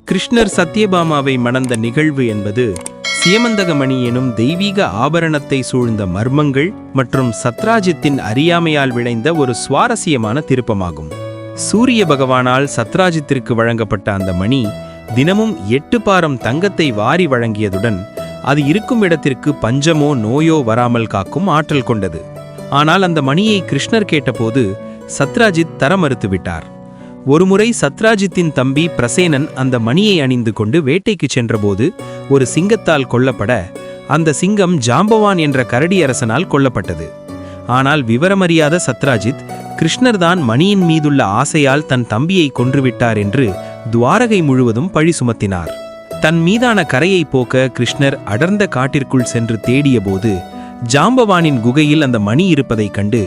கிருஷ்ணர் சத்யபாமாவை மணந்த நிகழ்வு என்பது சியமந்தகமணி எனும் தெய்வீக ஆபரணத்தை சூழ்ந்த மர்மங்கள் மற்றும் சத்ராஜித்தின் அறியாமையால் விளைந்த ஒரு சுவாரஸ்யமான திருப்பமாகும். சூரிய பகவானால் சத்ராஜித்திற்கு வழங்கப்பட்ட அந்த மணி தினமும் 8 பாரம் தங்கத்தை வாரி வழங்கியதுடன் அது இருக்கும் இடத்திற்கு பஞ்சமோ நோயோ வராமல் காக்கும் ஆற்றல் கொண்டது. ஆனால் அந்த மணியை கிருஷ்ணர் கேட்டபோது சத்ராஜித் தர மறுத்துவிட்டார். ஒருமுறை சத்ராஜித்தின் தம்பி பிரசேனன் அந்த மணியை அணிந்து கொண்டு வேட்டைக்கு சென்றபோது ஒரு சிங்கத்தால் கொல்லப்பட அந்த சிங்கம் ஜாம்பவான் என்ற கரடியரசனால் கொல்லப்பட்டது. ஆனால் விவரமறியாத சத்ராஜித் கிருஷ்ணர்தான் மணியின் மீதுள்ள ஆசையால் தன் தம்பியை கொன்றுவிட்டார் என்று துவாரகை முழுவதும் பழி சுமத்தினார். தன் மீதான கரையை போக்க கிருஷ்ணர் அடர்ந்த காட்டிற்குள் சென்று தேடியபோது ஜாம்பவானின் குகையில் அந்த மணி இருப்பதைக் கண்டு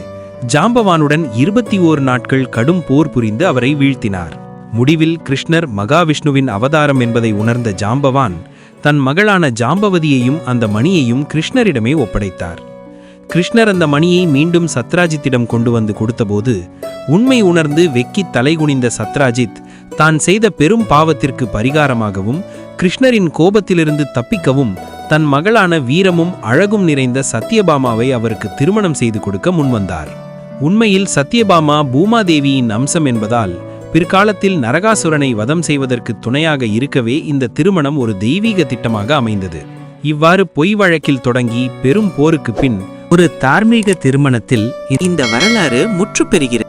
ஜாம்பவானுடன் 21 நாட்கள் கடும் போர் புரிந்து அவரை வீழ்த்தினார். முடிவில் கிருஷ்ணர் மகாவிஷ்ணுவின் அவதாரம் என்பதை உணர்ந்த ஜாம்பவான் தன் மகளான ஜாம்பவதியையும் அந்த மணியையும் கிருஷ்ணரிடமே ஒப்படைத்தார். கிருஷ்ணர் அந்த மணியை மீண்டும் சத்ராஜித்திடம் கொண்டு வந்து கொடுத்தபோது உண்மை உணர்ந்து வெக்கி தலைகுனிந்த சத்ராஜித் தான் செய்த பெரும் பாவத்திற்கு பரிகாரமாகவும் கிருஷ்ணரின் கோபத்திலிருந்து தப்பிக்கவும் தன் மகளான வீரமும் அழகும் நிறைந்த சத்யபாமாவை அவருக்கு திருமணம் செய்து கொடுக்க முன்வந்தார். உண்மையில் சத்யபாமா பூமாதேவியின் அம்சம் என்பதால் பிற்காலத்தில் நரகாசுரனை வதம் செய்வதற்கு துணையாக இருக்கவே இந்த திருமணம் ஒரு தெய்வீக திட்டமாக அமைந்தது. இவ்வாறு பொய் வழக்கில் தொடங்கி பெரும் போருக்கு பின் ஒரு தார்மீக திருமணத்தில் இந்த வரலாறு முற்று பெறுகிறது.